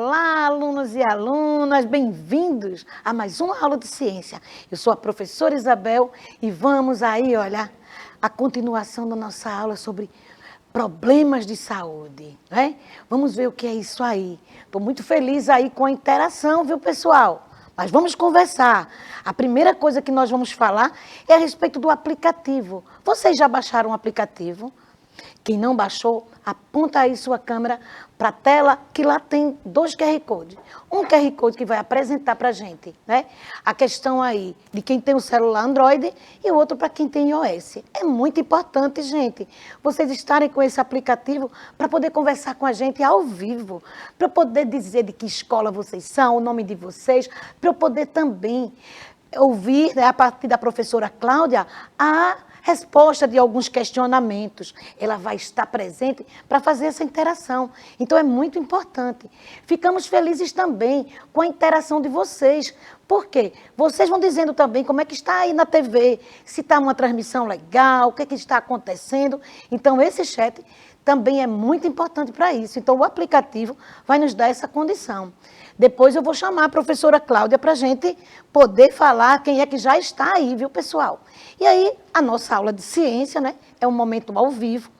Olá, alunos e alunas, bem-vindos a mais uma aula de ciência. Eu sou a professora Isabel e vamos aí, olha, a continuação da nossa aula sobre problemas de saúde, né? Vamos ver o que é isso aí. Estou muito feliz aí com a interação, viu, pessoal? Mas vamos conversar. A primeira coisa que nós vamos falar é a respeito do aplicativo. Vocês já baixaram o aplicativo? Quem não baixou, aponta aí sua câmera para a tela, que lá tem 2 QR Codes. Um QR Code que vai apresentar para a gente, né, a questão aí de quem tem o celular Android e o outro para quem tem iOS. É muito importante, gente, vocês estarem com esse aplicativo para poder conversar com a gente ao vivo, para poder dizer de que escola vocês são, o nome de vocês, para eu poder também ouvir, né, a partir da professora Cláudia, a resposta de alguns questionamentos. Ela vai estar presente para fazer essa interação. Então, é muito importante. Ficamos felizes também com a interação de vocês. Por quê? Vocês vão dizendo também como é que está aí na TV, se está uma transmissão legal, o que está acontecendo. Então, esse chat também é muito importante para isso. Então, o aplicativo vai nos dar essa condição. Depois eu vou chamar a professora Cláudia para a gente poder falar quem é que já está aí, viu, pessoal? E aí, a nossa aula de ciência, né, é um momento ao vivo.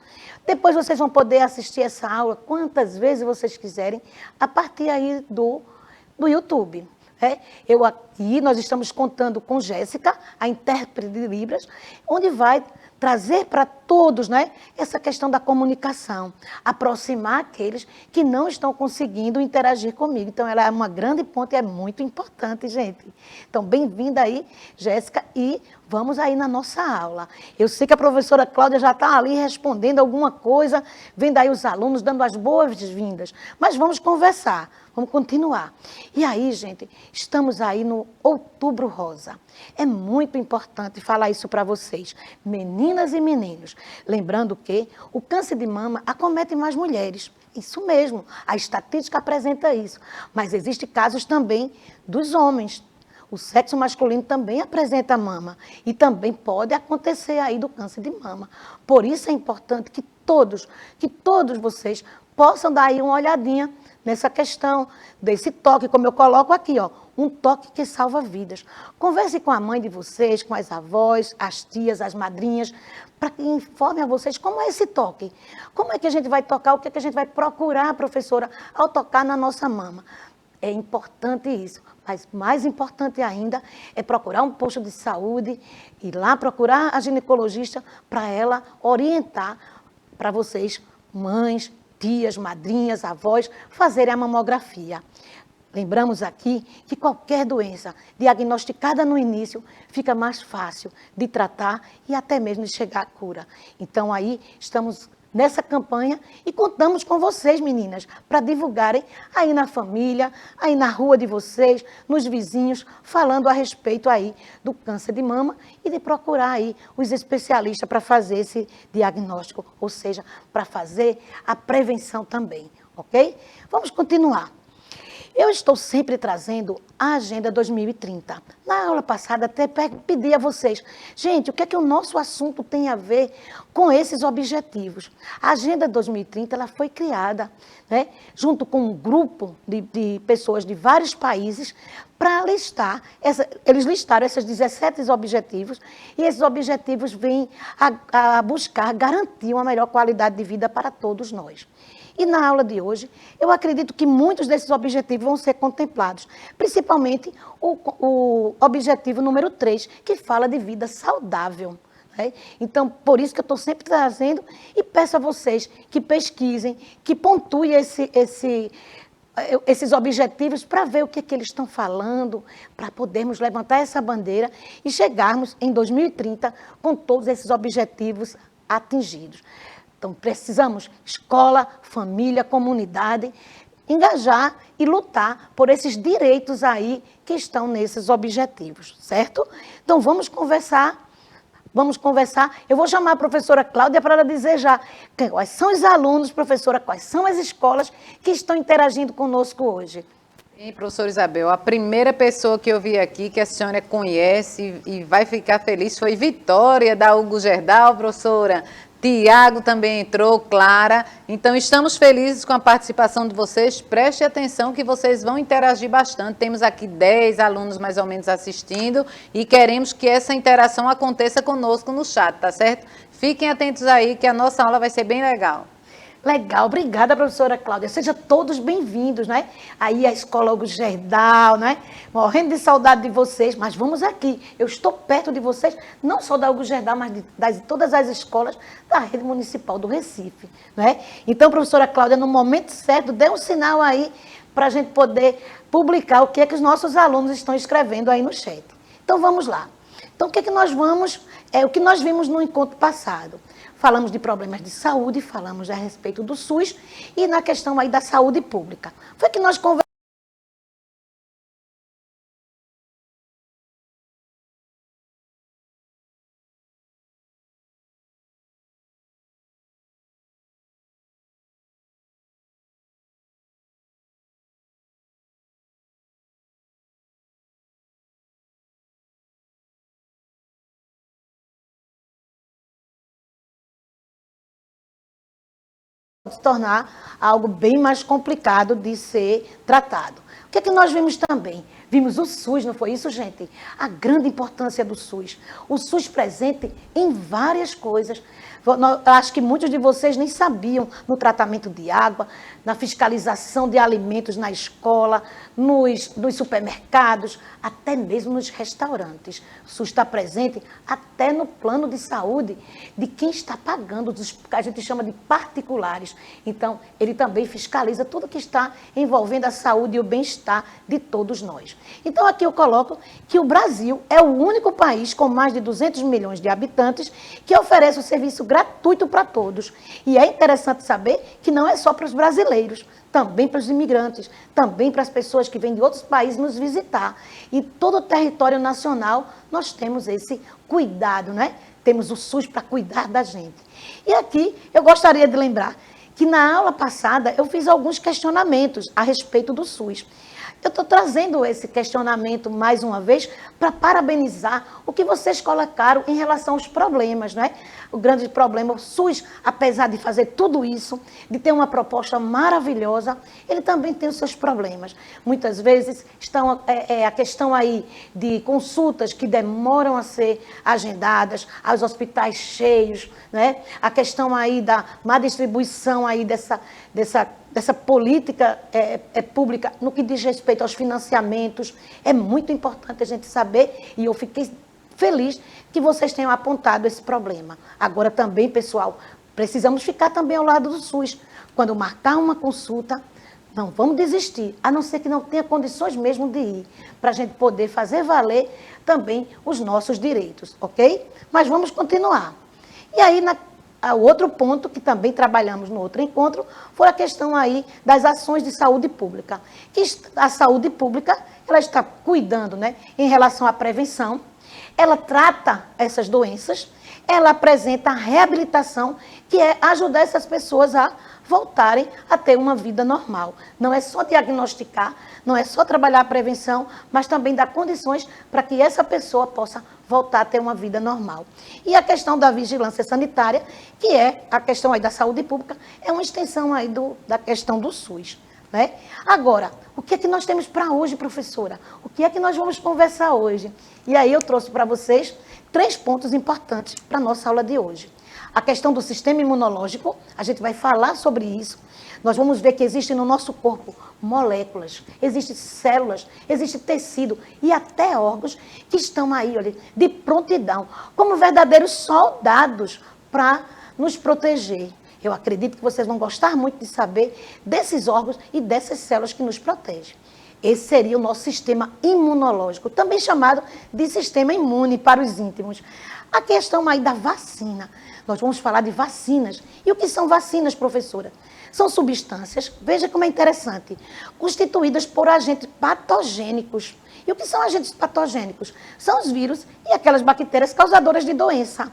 Depois vocês vão poder assistir essa aula quantas vezes vocês quiserem, a partir aí do YouTube. Aqui nós estamos contando com Jéssica, a intérprete de Libras, onde vai trazer para todos, né, essa questão da comunicação, aproximar aqueles que não estão conseguindo interagir comigo. Então, ela é uma grande ponte e é muito importante, gente. Então, bem-vinda aí, Jéssica, e vamos aí na nossa aula. Eu sei que a professora Cláudia já está ali respondendo alguma coisa, vendo aí os alunos, dando as boas-vindas, mas vamos conversar. Vamos continuar. E aí, gente, estamos aí no Outubro Rosa. É muito importante falar isso para vocês, meninas e meninos. Lembrando que o câncer de mama acomete mais mulheres. Isso mesmo, a estatística apresenta isso. Mas existem casos também dos homens. O sexo masculino também apresenta mama. E também pode acontecer aí do câncer de mama. Por isso é importante que todos vocês possam dar aí uma olhadinha nessa questão desse toque, como eu coloco aqui, ó, um toque que salva vidas. Converse com a mãe de vocês, com as avós, as tias, as madrinhas, para que informem a vocês como é esse toque. Como é que a gente vai tocar, o que é que a gente vai procurar, professora, ao tocar na nossa mama. É importante isso, mas mais importante ainda é procurar um posto de saúde, ir lá procurar a ginecologista para ela orientar para vocês, mães, tias, madrinhas, avós, fazerem a mamografia. Lembramos aqui que qualquer doença diagnosticada no início fica mais fácil de tratar e até mesmo de chegar à cura. Então aí estamos nessa campanha e contamos com vocês, meninas, para divulgarem aí na família, aí na rua de vocês, nos vizinhos, falando a respeito aí do câncer de mama e de procurar aí os especialistas para fazer esse diagnóstico, ou seja, para fazer a prevenção também, ok? Vamos continuar. Eu estou sempre trazendo a Agenda 2030. Na aula passada até pedi a vocês, gente, o que é que o nosso assunto tem a ver com esses objetivos? A Agenda 2030 ela foi criada, né, junto com um grupo de pessoas de vários países para listar, eles listaram esses 17 objetivos e esses objetivos vêm a buscar garantir uma melhor qualidade de vida para todos nós. E na aula de hoje, eu acredito que muitos desses objetivos vão ser contemplados, principalmente o objetivo número 3, que fala de vida saudável. Né? Então, por isso que eu estou sempre trazendo e peço a vocês que pesquisem, que pontuem esses objetivos para ver o que eles estão falando, para podermos levantar essa bandeira e chegarmos em 2030 com todos esses objetivos atingidos. Então, precisamos, escola, família, comunidade, engajar e lutar por esses direitos aí que estão nesses objetivos, certo? Então, vamos conversar. Eu vou chamar a professora Cláudia para ela dizer já quais são os alunos, professora, quais são as escolas que estão interagindo conosco hoje. Sim, professora Isabel, a primeira pessoa que eu vi aqui que a senhora conhece e vai ficar feliz foi Vitória, da Hugo Gerdau, professora. Tiago também entrou, Clara. Então, estamos felizes com a participação de vocês. Preste atenção que vocês vão interagir bastante. Temos aqui 10 alunos mais ou menos assistindo e queremos que essa interação aconteça conosco no chat, tá certo? Fiquem atentos aí que a nossa aula vai ser bem legal. Legal, obrigada, professora Cláudia. Sejam todos bem-vindos, né? Aí a Escola Hugo Gerdau, né? Morrendo de saudade de vocês, mas vamos aqui. Eu estou perto de vocês, não só da Hugo Gerdau, mas de todas as escolas da rede municipal do Recife, né? Então, professora Cláudia, no momento certo, dê um sinal aí para a gente poder publicar o que é que os nossos alunos estão escrevendo aí no chat. Então, vamos lá. Então, o que é que nós vamos... o que nós vimos no encontro passado? Falamos de problemas de saúde, falamos a respeito do SUS e na questão aí da saúde pública. Foi que nós conversamos. Se tornar algo bem mais complicado de ser tratado. O que é que nós vimos também? Vimos o SUS, não foi isso, gente? A grande importância do SUS. O SUS presente em várias coisas. Acho que muitos de vocês nem sabiam no tratamento de água, na fiscalização de alimentos na escola, nos supermercados, até mesmo nos restaurantes. O SUS está presente até no plano de saúde de quem está pagando, dos que a gente chama de particulares. Então, ele também fiscaliza tudo que está envolvendo a saúde e o bem-estar de todos nós. Então, aqui eu coloco que o Brasil é o único país com mais de 200 milhões de habitantes que oferece o serviço gratuito para todos. E é interessante saber que não é só para os brasileiros, também para os imigrantes, também para as pessoas que vêm de outros países nos visitar. E todo o território nacional nós temos esse cuidado, né? Temos o SUS para cuidar da gente. E aqui eu gostaria de lembrar que na aula passada eu fiz alguns questionamentos a respeito do SUS. Eu estou trazendo esse questionamento mais uma vez para parabenizar o que vocês colocaram em relação aos problemas, né? O grande problema, o SUS, apesar de fazer tudo isso, de ter uma proposta maravilhosa, ele também tem os seus problemas. Muitas vezes estão a questão aí de consultas que demoram a ser agendadas, aos hospitais cheios, né? A questão aí da má distribuição aí dessa política pública no que diz respeito aos financiamentos. É muito importante a gente saber, e eu fiquei feliz que vocês tenham apontado esse problema. Agora também, pessoal, precisamos ficar também ao lado do SUS. Quando marcar uma consulta, não vamos desistir, a não ser que não tenha condições mesmo de ir, para a gente poder fazer valer também os nossos direitos, ok? Mas vamos continuar. E aí, o outro ponto que também trabalhamos no outro encontro foi a questão aí das ações de saúde pública. Que a saúde pública, ela está cuidando, né, em relação à prevenção, ela trata essas doenças, ela apresenta a reabilitação, que é ajudar essas pessoas a voltarem a ter uma vida normal. Não é só diagnosticar, não é só trabalhar a prevenção, mas também dar condições para que essa pessoa possa voltar a ter uma vida normal. E a questão da vigilância sanitária, que é a questão aí da saúde pública, é uma extensão aí da questão do SUS. Né? Agora, o que é que nós temos para hoje, professora? O que é que nós vamos conversar hoje? E aí eu trouxe para vocês 3 pontos importantes para a nossa aula de hoje. A questão do sistema imunológico, a gente vai falar sobre isso. Nós vamos ver que existem no nosso corpo moléculas, existem células, existe tecido e até órgãos que estão aí, olha, de prontidão, como verdadeiros soldados para nos proteger. Eu acredito que vocês vão gostar muito de saber desses órgãos e dessas células que nos protegem. Esse seria o nosso sistema imunológico, também chamado de sistema imune para os íntimos. A questão aí da vacina. Nós vamos falar de vacinas. E o que são vacinas, professora? São substâncias, veja como é interessante, constituídas por agentes patogênicos. E o que são agentes patogênicos? São os vírus e aquelas bactérias causadoras de doença.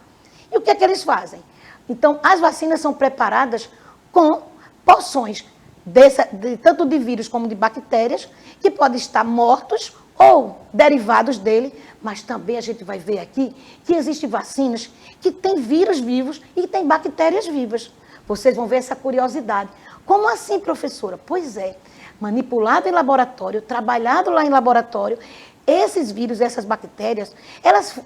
E o que é que eles fazem? Então, as vacinas são preparadas com porções, tanto de vírus como de bactérias, que podem estar mortos ou derivados dele, mas também a gente vai ver aqui que existem vacinas que têm vírus vivos e têm bactérias vivas. Vocês vão ver essa curiosidade. Como assim, professora? Pois é, manipulado em laboratório, trabalhado lá em laboratório, esses vírus, essas bactérias,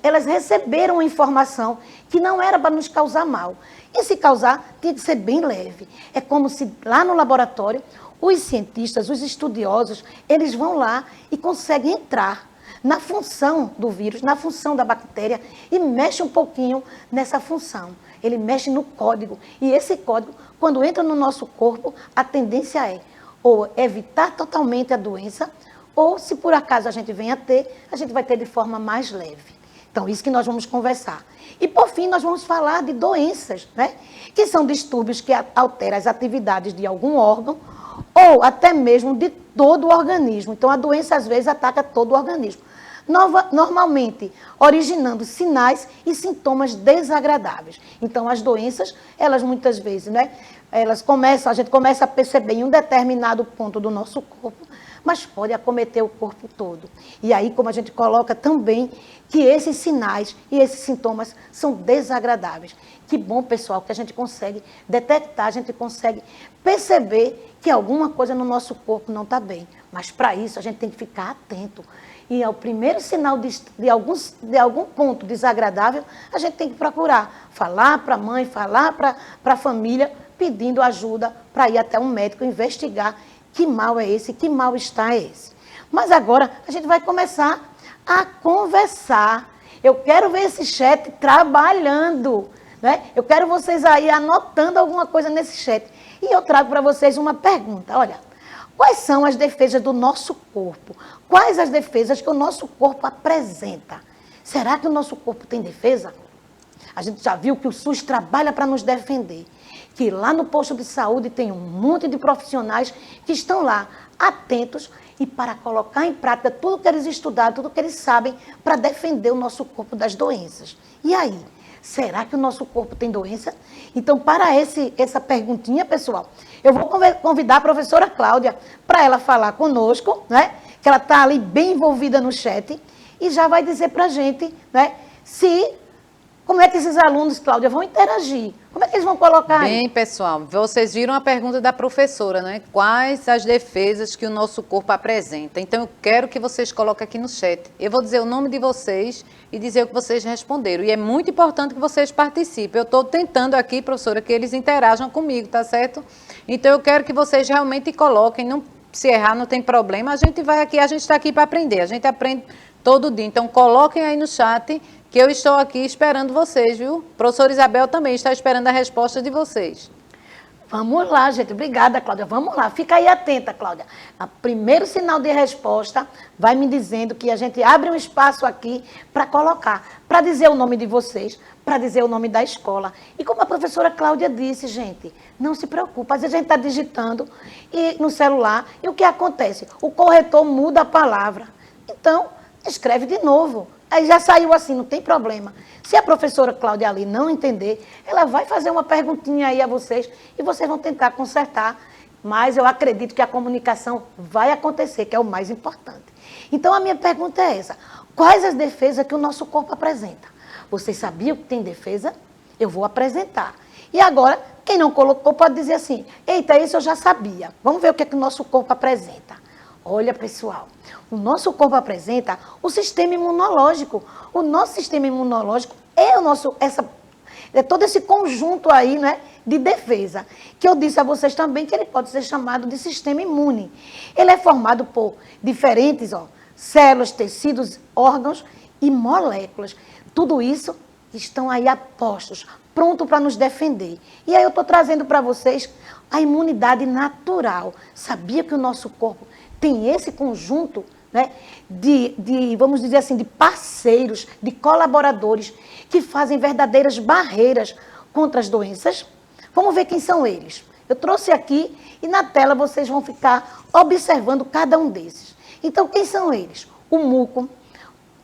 elas receberam uma informação que não era para nos causar mal. E se causar, tinha que ser bem leve. É como se lá no laboratório, os cientistas, os estudiosos, eles vão lá e conseguem entrar na função do vírus, na função da bactéria e mexe um pouquinho nessa função. Ele mexe no código. E esse código, quando entra no nosso corpo, a tendência é ou evitar totalmente a doença, ou se por acaso a gente venha a ter, a gente vai ter de forma mais leve. Então, isso que nós vamos conversar. E, por fim, nós vamos falar de doenças, né? Que são distúrbios que alteram as atividades de algum órgão ou até mesmo de todo o organismo. Então, a doença, às vezes, ataca todo o organismo. Normalmente, originando sinais e sintomas desagradáveis. Então, as doenças, elas muitas vezes, né? A gente começa a perceber em um determinado ponto do nosso corpo, mas pode acometer o corpo todo. E aí, como a gente coloca também, que esses sinais e esses sintomas são desagradáveis. Que bom, pessoal, que a gente consegue detectar, a gente consegue perceber que alguma coisa no nosso corpo não está bem. Mas, para isso, a gente tem que ficar atento. E ao primeiro sinal de algum ponto desagradável, a gente tem que procurar falar para a mãe, falar para a família, pedindo ajuda para ir até um médico investigar que mal é esse, que mal-estar é esse. Mas agora a gente vai começar a conversar. Eu quero ver esse chat trabalhando, né? Eu quero vocês aí anotando alguma coisa nesse chat. E eu trago para vocês uma pergunta. Olha, quais são as defesas do nosso corpo? Quais as defesas que o nosso corpo apresenta? Será que o nosso corpo tem defesa? A gente já viu que o SUS trabalha para nos defender. Que lá no posto de saúde tem um monte de profissionais que estão lá, atentos, e para colocar em prática tudo que eles estudaram, tudo que eles sabem, para defender o nosso corpo das doenças. E aí, será que o nosso corpo tem doença? Então, para essa perguntinha, pessoal, eu vou convidar a professora Cláudia para ela falar conosco, né? Que ela está ali bem envolvida no chat, e já vai dizer para a gente, né? Como é que esses alunos, Cláudia, vão interagir? Como é que eles vão colocar aí? Bem, pessoal, vocês viram a pergunta da professora, né? Quais as defesas que o nosso corpo apresenta? Então, eu quero que vocês coloquem aqui no chat. Eu vou dizer o nome de vocês e dizer o que vocês responderam. E é muito importante que vocês participem. Eu estou tentando aqui, professora, que eles interajam comigo, tá certo? Então, eu quero que vocês realmente coloquem. Não, se errar, não tem problema. A gente está aqui para aprender. A gente aprende todo dia. Então, coloquem aí no chat que eu estou aqui esperando vocês, viu? Professora Isabel também está esperando a resposta de vocês. Vamos lá, gente. Obrigada, Cláudia. Vamos lá. Fica aí atenta, Cláudia. O primeiro sinal de resposta vai me dizendo que a gente abre um espaço aqui para colocar, para dizer o nome de vocês, para dizer o nome da escola. E como a professora Cláudia disse, gente, não se preocupe. Às vezes a gente está digitando no celular e o que acontece? O corretor muda a palavra. Então, escreve de novo. Aí já saiu assim, não tem problema. Se a professora Cláudia ali não entender, ela vai fazer uma perguntinha aí a vocês e vocês vão tentar consertar. Mas eu acredito que a comunicação vai acontecer, que é o mais importante. Então, a minha pergunta é essa. Quais as defesas que o nosso corpo apresenta? Vocês sabiam que tem defesa? Eu vou apresentar. E agora, quem não colocou pode dizer assim, eita, isso eu já sabia. Vamos ver o que é que o nosso corpo apresenta. Olha, pessoal, o nosso corpo apresenta o sistema imunológico. O nosso sistema imunológico é todo esse conjunto aí, né, de defesa, que eu disse a vocês também que ele pode ser chamado de sistema imune. Ele é formado por diferentes células, tecidos, órgãos e moléculas. Tudo isso estão aí apostos, pronto para nos defender. E aí eu estou trazendo para vocês a imunidade natural. Sabia que o nosso corpo tem esse conjunto, né, vamos dizer assim, de parceiros, de colaboradores que fazem verdadeiras barreiras contra as doenças? Vamos ver quem são eles. Eu trouxe aqui e na tela vocês vão ficar observando cada um desses. Então, quem são eles? O muco,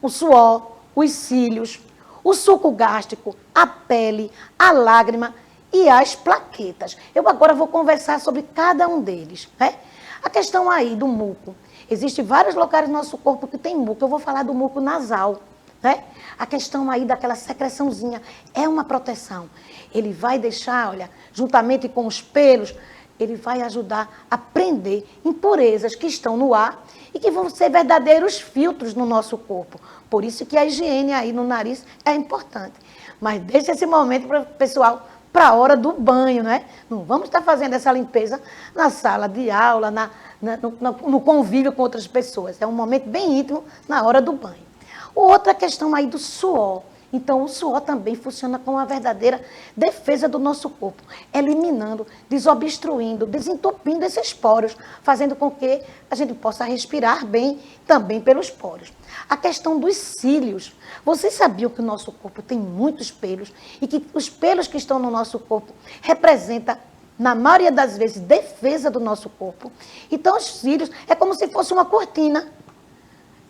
o suor, os cílios, o suco gástrico, a pele, a lágrima e as plaquetas. Eu agora vou conversar sobre cada um deles, né? A questão aí do muco. Existem vários locais no nosso corpo que tem muco. Eu vou falar do muco nasal, né? A questão aí daquela secreçãozinha é uma proteção. Ele vai deixar, olha, juntamente com os pelos, ele vai ajudar a prender impurezas que estão no ar e que vão ser verdadeiros filtros no nosso corpo. Por isso que a higiene aí no nariz é importante. Mas deixa esse momento, pessoal, para a hora do banho, né? Não vamos estar fazendo essa limpeza na sala de aula, no convívio com outras pessoas. É um momento bem íntimo na hora do banho. Outra questão aí do suor. Então, o suor também funciona como uma verdadeira defesa do nosso corpo, eliminando, desobstruindo, desentupindo esses poros, fazendo com que a gente possa respirar bem também pelos poros. A questão dos cílios. Vocês sabiam que o nosso corpo tem muitos pelos e que os pelos que estão no nosso corpo representam, na maioria das vezes, defesa do nosso corpo? Então, os cílios é como se fosse uma cortina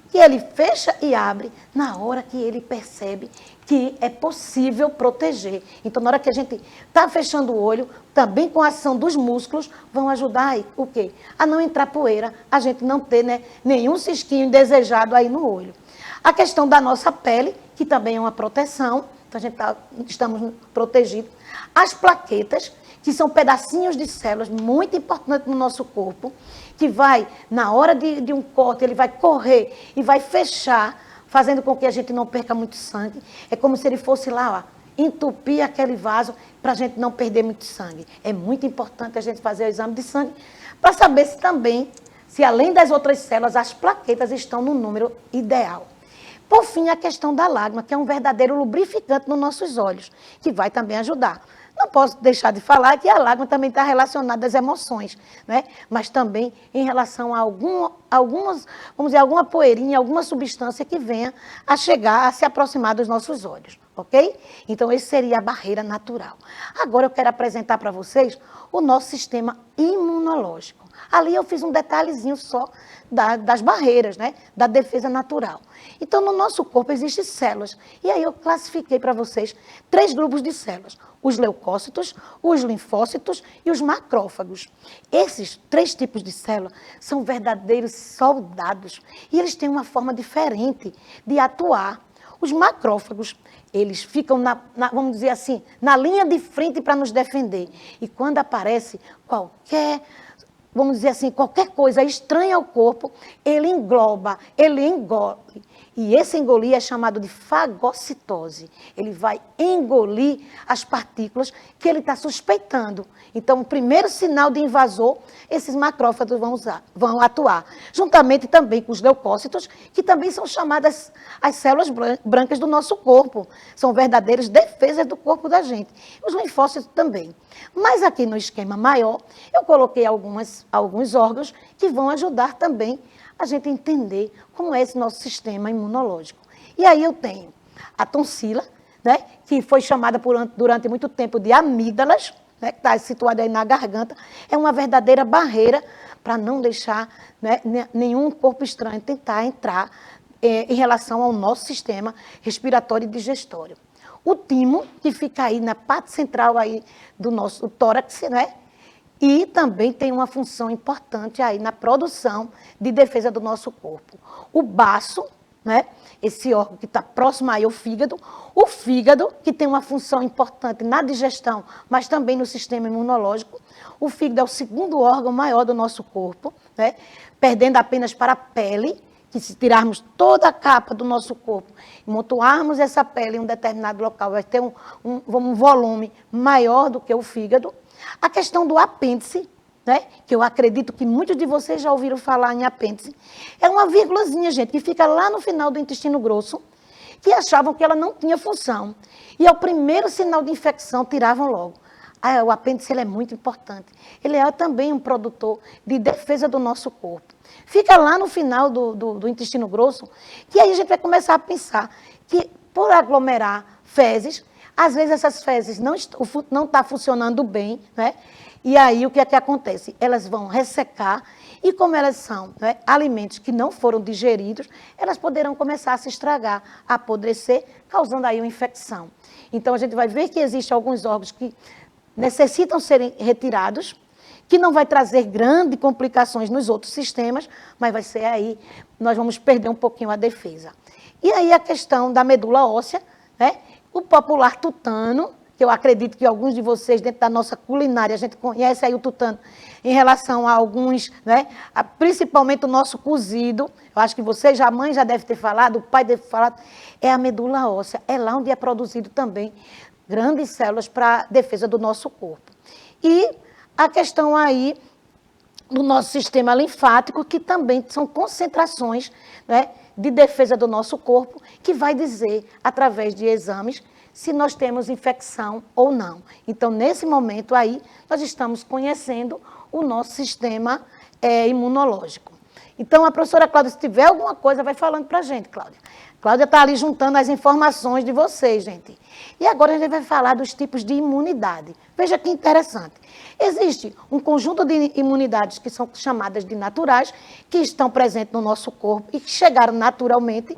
que ele fecha e abre na hora que ele percebe que é possível proteger. Então, na hora que a gente está fechando o olho, também com a ação dos músculos, vão ajudar aí, o quê? A não entrar poeira, a gente não ter, né, nenhum cisquinho indesejado aí no olho. A questão da nossa pele, que também é uma proteção, então a gente estamos protegidos. As plaquetas, que são pedacinhos de células muito importantes no nosso corpo, que vai, na hora de um corte, ele vai correr e vai fechar, fazendo com que a gente não perca muito sangue. É como se ele fosse lá, ó, entupir aquele vaso para a gente não perder muito sangue. É muito importante a gente fazer o exame de sangue para saber se também, se além das outras células, as plaquetas estão no número ideal. Por fim, a questão da lágrima, que é um verdadeiro lubrificante nos nossos olhos, que vai também ajudar. Não posso deixar de falar que a lágrima também está relacionada às emoções, né? Mas também em relação a algumas, vamos dizer, alguma poeirinha, alguma substância que venha a chegar, a se aproximar dos nossos olhos, ok? Então, esse seria a barreira natural. Agora, eu quero apresentar para vocês o nosso sistema imunológico. Ali eu fiz um detalhezinho só das barreiras, né? Da defesa natural. Então, no nosso corpo existem células. E aí eu classifiquei para vocês 3 grupos de células. Os leucócitos, os linfócitos e os macrófagos. Esses 3 tipos de células são verdadeiros soldados. E eles têm uma forma diferente de atuar. Os macrófagos, eles ficam, vamos dizer assim, na linha de frente para nos defender. E quando aparece qualquer, vamos dizer assim, qualquer coisa estranha ao corpo, ele engloba, ele engole. E esse engolir é chamado de fagocitose. Ele vai engolir as partículas que ele está suspeitando. Então, o primeiro sinal de invasor, esses macrófagos vão atuar. Juntamente também com os leucócitos, que também são chamadas as células brancas do nosso corpo. São verdadeiras defesas do corpo da gente. Os linfócitos também. Mas aqui no esquema maior, eu coloquei alguns órgãos que vão ajudar também a gente entender como é esse nosso sistema imunológico. E aí eu tenho a tonsila, né, que foi chamada durante muito tempo de amígdalas, né, que está situada aí na garganta, é uma verdadeira barreira para não deixar, né, nenhum corpo estranho tentar entrar em relação ao nosso sistema respiratório e digestório. O timo, que fica aí na parte central aí do nosso tórax, né? E também tem uma função importante aí na produção de defesa do nosso corpo. O baço, né? Esse órgão que está próximo aí ao fígado. O fígado, que tem uma função importante na digestão, mas também no sistema imunológico. O fígado é o segundo órgão maior do nosso corpo, né? Perdendo apenas para a pele, que se tirarmos toda a capa do nosso corpo e montuarmos essa pele em um determinado local, vai ter um volume maior do que o fígado. A questão do apêndice, né, que eu acredito que muitos de vocês já ouviram falar em apêndice, é uma vírgulazinha, gente, que fica lá no final do intestino grosso, que achavam que ela não tinha função. E ao primeiro sinal de infecção, tiravam logo. O apêndice ele é muito importante. Ele é também um produtor de defesa do nosso corpo. Fica lá no final do intestino grosso, que aí a gente vai começar a pensar que por aglomerar fezes, às vezes essas fezes não estão funcionando bem, né? E aí o que é que acontece? Elas vão ressecar e como elas são, né, alimentos que não foram digeridos, elas poderão começar a se estragar, a apodrecer, causando aí uma infecção. Então a gente vai ver que existem alguns órgãos que necessitam serem retirados, que não vai trazer grandes complicações nos outros sistemas, mas vai ser aí, nós vamos perder um pouquinho a defesa. E aí a questão da medula óssea, né? O popular tutano, que eu acredito que alguns de vocês, dentro da nossa culinária, a gente conhece aí o tutano em relação a alguns, né? Principalmente o nosso cozido, eu acho que vocês, a mãe já deve ter falado, o pai deve ter falado, é a medula óssea, é lá onde é produzido também grandes células para defesa do nosso corpo. E a questão aí do nosso sistema linfático, que também são concentrações, né, de defesa do nosso corpo, que vai dizer, através de exames, se nós temos infecção ou não. Então, nesse momento aí, nós estamos conhecendo o nosso sistema imunológico. Então, a professora Cláudia, se tiver alguma coisa, vai falando para a gente, Cláudia. Cláudia está ali juntando as informações de vocês, gente. E agora a gente vai falar dos tipos de imunidade. Veja que interessante. Existe um conjunto de imunidades que são chamadas de naturais, que estão presentes no nosso corpo e que chegaram naturalmente,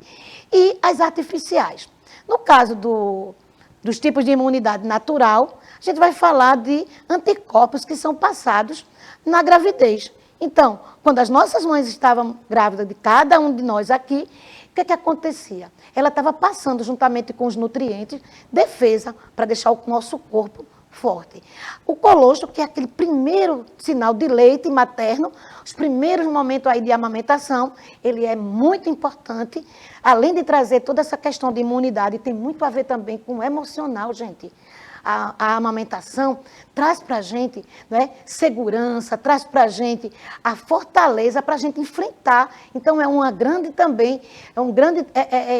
e as artificiais. No caso dos tipos de imunidade natural, a gente vai falar de anticorpos que são passados na gravidez. Então, quando as nossas mães estavam grávidas de cada um de nós aqui, o que acontecia? Ela estava passando, juntamente com os nutrientes, defesa para deixar o nosso corpo forte. O colostro, que é aquele primeiro sinal de leite materno, os primeiros momentos aí de amamentação, ele é muito importante, além de trazer toda essa questão de imunidade, tem muito a ver também com o emocional, gente. A amamentação traz para a gente, né, segurança, traz para a gente a fortaleza para a gente enfrentar. Então, é uma grande também, é um grande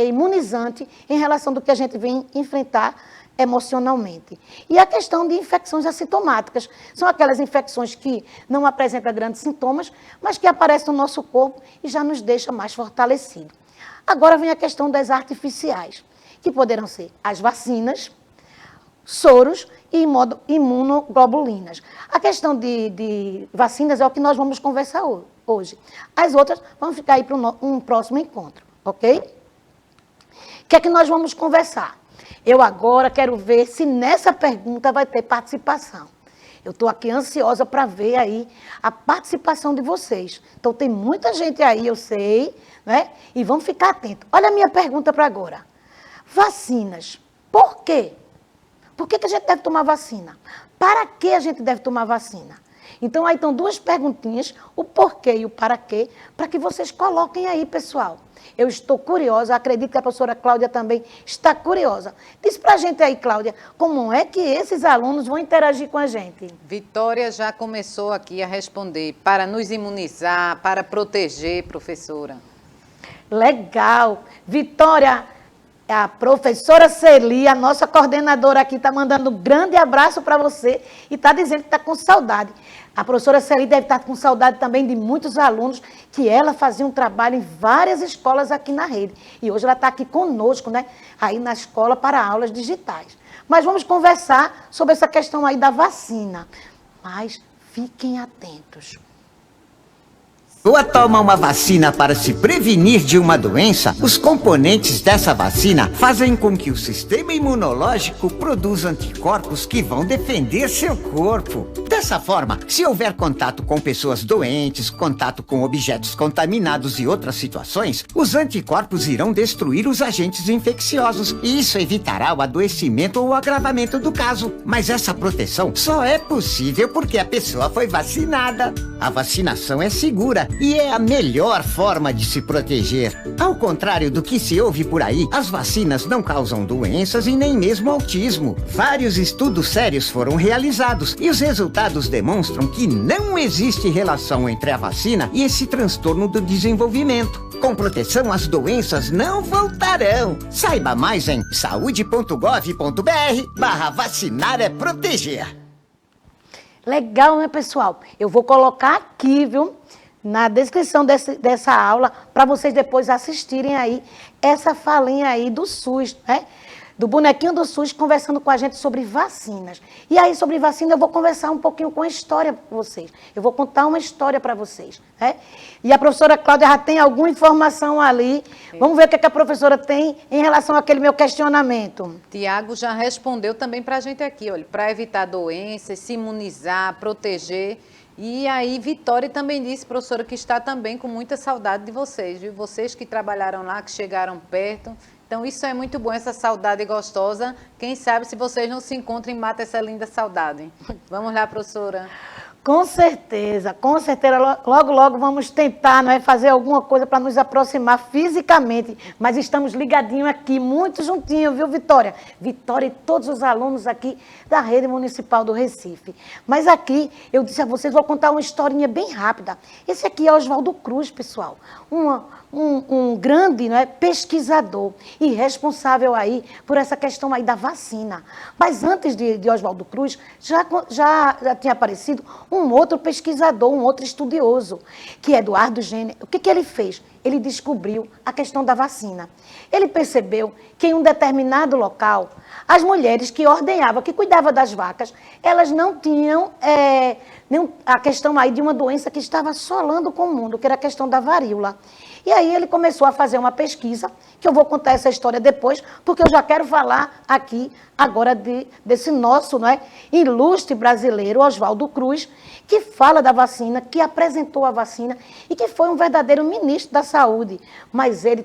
imunizante em relação do que a gente vem enfrentar emocionalmente. E a questão de infecções assintomáticas. São aquelas infecções que não apresentam grandes sintomas, mas que aparecem no nosso corpo e já nos deixa mais fortalecido. Agora vem a questão das artificiais, que poderão ser as vacinas, soros e imunoglobulinas. A questão de vacinas é o que nós vamos conversar hoje. As outras vão ficar aí para um próximo encontro, ok? O que é que nós vamos conversar? Eu agora quero ver se nessa pergunta vai ter participação. Eu estou aqui ansiosa para ver aí a participação de vocês. Então, tem muita gente aí, eu sei, né? E vamos ficar atentos. Olha a minha pergunta para agora. Vacinas. Por quê? Por que a gente deve tomar vacina? Para que a gente deve tomar vacina? Então, aí estão duas perguntinhas, o porquê e o para quê, para que vocês coloquem aí, pessoal. Eu estou curiosa, acredito que a professora Cláudia também está curiosa. Diz para a gente aí, Cláudia, como é que esses alunos vão interagir com a gente? Vitória já começou aqui a responder, para nos imunizar, para proteger, professora. Legal. Vitória, a professora Celi, a nossa coordenadora aqui, está mandando um grande abraço para você e está dizendo que está com saudade. A professora Celi deve estar com saudade também de muitos alunos, que ela fazia um trabalho em várias escolas aqui na rede. E hoje ela está aqui conosco, né? Aí na escola para aulas digitais. Mas vamos conversar sobre essa questão aí da vacina. Mas fiquem atentos. Pessoa toma uma vacina para se prevenir de uma doença, os componentes dessa vacina fazem com que o sistema imunológico produza anticorpos que vão defender seu corpo. Dessa forma, se houver contato com pessoas doentes, contato com objetos contaminados e outras situações, os anticorpos irão destruir os agentes infecciosos e isso evitará o adoecimento ou o agravamento do caso. Mas essa proteção só é possível porque a pessoa foi vacinada. A vacinação é segura e é a melhor forma de se proteger. Ao contrário do que se ouve por aí, as vacinas não causam doenças e nem mesmo autismo. Vários estudos sérios foram realizados e os resultados demonstram que não existe relação entre a vacina e esse transtorno do desenvolvimento. Com proteção, as doenças não voltarão. Saiba mais em saude.gov.br/vacinar é proteger. Legal, né, pessoal? Eu vou colocar aqui, viu, na descrição dessa aula, para vocês depois assistirem aí essa falinha aí do SUS, né? Do bonequinho do SUS conversando com a gente sobre vacinas. E aí, sobre vacina, eu vou conversar um pouquinho com a história para vocês. Eu vou contar uma história para vocês, né? E a professora Cláudia já tem alguma informação ali. Vamos ver o que a professora tem em relação àquele meu questionamento. Tiago já respondeu também para a gente aqui, olha, para evitar doenças, se imunizar, proteger. E aí, Vitória também disse, professora, que está também com muita saudade de vocês, viu? Vocês que trabalharam lá, que chegaram perto. Então, isso é muito bom, essa saudade gostosa. Quem sabe, se vocês não se encontram, mata essa linda saudade. Vamos lá, professora. Com certeza, logo, logo vamos tentar, não é, fazer alguma coisa para nos aproximar fisicamente, mas estamos ligadinhos aqui, muito juntinhos, viu, Vitória? Vitória e todos os alunos aqui da Rede Municipal do Recife. Mas aqui, eu disse a vocês, vou contar uma historinha bem rápida. Esse aqui é Oswaldo Cruz, pessoal, um grande, não é, pesquisador e responsável aí por essa questão aí da vacina. Mas antes de Oswaldo Cruz, já tinha aparecido um outro pesquisador, um outro estudioso, que é Eduardo Jenner. O que ele fez? Ele descobriu a questão da vacina. Ele percebeu que em um determinado local, as mulheres que ordenhavam, que cuidavam das vacas, elas não tinham a questão aí de uma doença que estava assolando com o mundo, que era a questão da varíola. E aí ele começou a fazer uma pesquisa, que eu vou contar essa história depois, porque eu já quero falar aqui agora desse nosso, não é, ilustre brasileiro, Oswaldo Cruz, que fala da vacina, que apresentou a vacina e que foi um verdadeiro ministro da saúde. Mas ele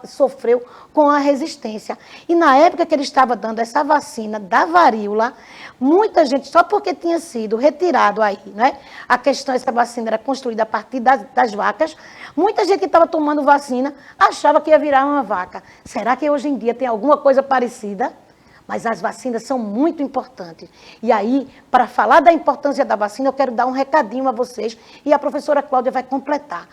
sofreu com a resistência. E na época que ele estava dando essa vacina da varíola, muita gente, só porque tinha sido retirado aí, né? A questão, essa vacina era construída a partir das vacas, muita gente que estava tomando vacina achava que ia virar uma vaca. Será que hoje em dia tem alguma coisa parecida? Mas as vacinas são muito importantes. E aí, para falar da importância da vacina, eu quero dar um recadinho a vocês e a professora Cláudia vai completar.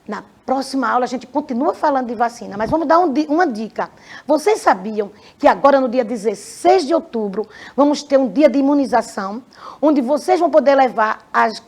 Na próxima aula a gente continua falando de vacina, mas vamos dar uma dica. Vocês sabiam que agora no dia 16 de outubro vamos ter um dia de imunização, onde vocês vão poder levar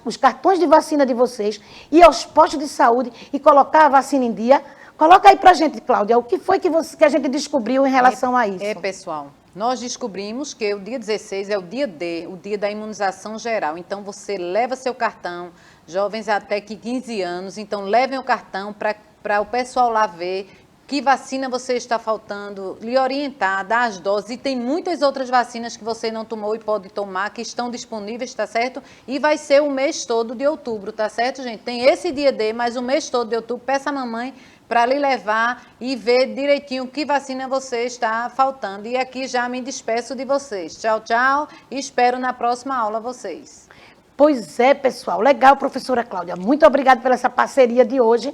os cartões de vacina de vocês e aos postos de saúde e colocar a vacina em dia? Coloca aí pra gente, Cláudia, o que foi que a gente descobriu em relação a isso? Pessoal, nós descobrimos que o dia 16 é o dia D, o dia da imunização geral. Então, você leva seu cartão, jovens até que 15 anos, então levem o cartão para o pessoal lá ver que vacina você está faltando, lhe orientar, dar as doses. E tem muitas outras vacinas que você não tomou e pode tomar, que estão disponíveis, tá certo? E vai ser o mês todo de outubro, tá certo, gente? Tem esse dia D, mas o mês todo de outubro, peça a mamãe para lhe levar e ver direitinho que vacina você está faltando. E aqui já me despeço de vocês. Tchau, tchau. E espero na próxima aula vocês. Pois é, pessoal. Legal, professora Cláudia. Muito obrigada pela essa parceria de hoje.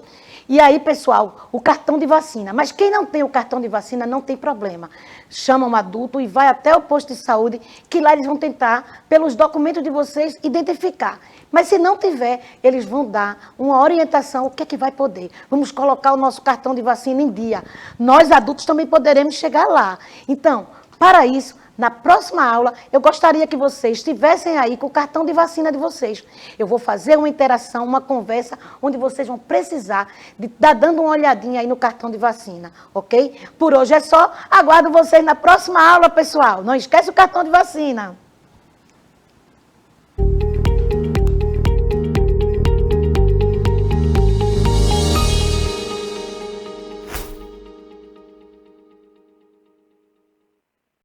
E aí, pessoal, o cartão de vacina. Mas quem não tem o cartão de vacina, não tem problema. Chama um adulto e vai até o posto de saúde, que lá eles vão tentar, pelos documentos de vocês, identificar. Mas se não tiver, eles vão dar uma orientação, o que é que vai poder. Vamos colocar o nosso cartão de vacina em dia. Nós, adultos, também poderemos chegar lá. Então, para isso, na próxima aula, eu gostaria que vocês estivessem aí com o cartão de vacina de vocês. Eu vou fazer uma interação, uma conversa, onde vocês vão precisar de estar dando uma olhadinha aí no cartão de vacina, ok? Por hoje é só. Aguardo vocês na próxima aula, pessoal. Não esquece o cartão de vacina.